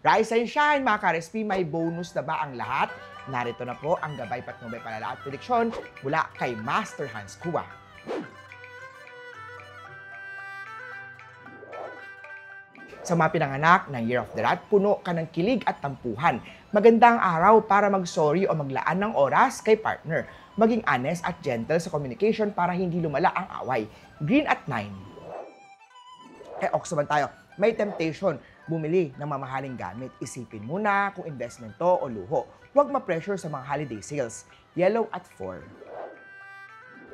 Rise and shine mga ka-RSP, may bonus na ba ang lahat? Narito na po ang gabay patnubay palala at prediksyon mula kay Master Hans Kua. Sa mga pinanganak ng Year of the Rat, puno ka ng kilig at tampuhan. Magandang araw para mag-sorry o maglaan ng oras kay partner. Maging honest at gentle sa communication para hindi lumala ang away. Green at 9. Ox naman tayo. May temptation, bumili ng mamahaling gamit. Isipin muna kung investment to o luho. Huwag ma-pressure sa mga holiday sales. Yellow at 4.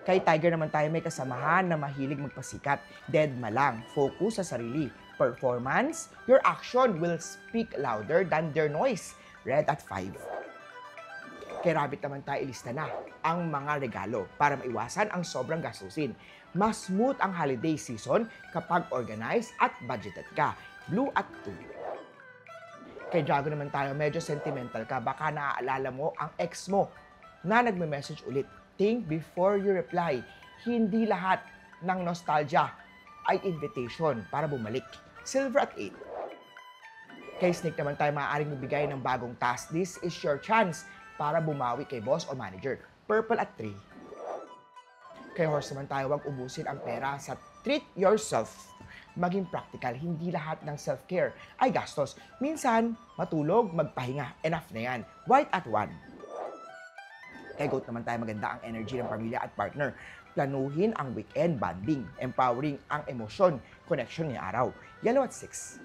Kay Tiger naman tayo, may kasamahan na mahilig magpasikat. Deadma lang, focus sa sarili. Performance, your action will speak louder than their noise. Red at 5. Kay Rabbit naman tayo, ilista na ang mga regalo para maiwasan ang sobrang gastusin. Mas smooth ang holiday season kapag organized at budgeted ka. Blue at 2. Kay Dragon naman tayo, medyo sentimental ka. Baka naaalala mo ang ex mo na nagme-message ulit. Think before you reply. Hindi lahat ng nostalgia ay invitation para bumalik. Silver at 8. Kay Snake naman tayo, maaaring magbigay ng bagong task. This is your chance para bumawi kay boss o manager. Purple at 3. Kay Horse naman tayo, huwag ubusin ang pera sa treat yourself. Maging practical, hindi lahat ng self-care ay gastos. Minsan, matulog, magpahinga, enough na yan. White at 1. Kay Goat naman tayo, maganda ang energy ng pamilya at partner. Planuhin ang weekend bonding, empowering ang emosyon, connection ng araw. Yellow at 6.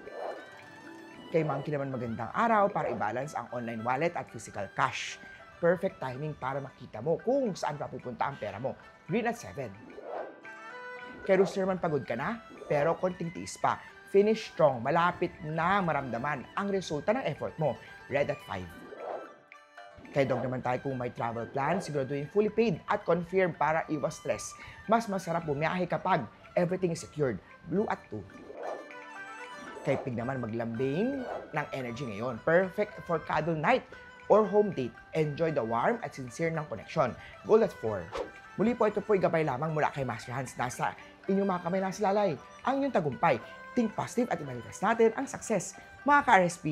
Kay Monkey naman, magandang araw para i-balance ang online wallet at physical cash. Perfect timing para makita mo kung saan papupunta ang pera mo. Green at 7. Kay Rooster naman, pagod ka na, pero konting tiis pa. Finish strong, malapit na maramdaman ang resulta ng effort mo. Red at 5. Kay Dog naman tayo, kung may travel plan, siguraduhin fully paid at confirm para iwas stress. Mas masarap bumiyahe kapag everything is secured. Blue at 2. Kay Pig naman, maglambing ng energy ngayon. Perfect for cuddle night or home date. Enjoy the warm at sincere ng connection. Gold at 4. Muli po, ito po gabay lamang mula kay Master Hans. Nasa inyong mga kamay, nasa lalay ang inyong tagumpay. Think positive at i-manifest natin ang success. Mga ka-RSP,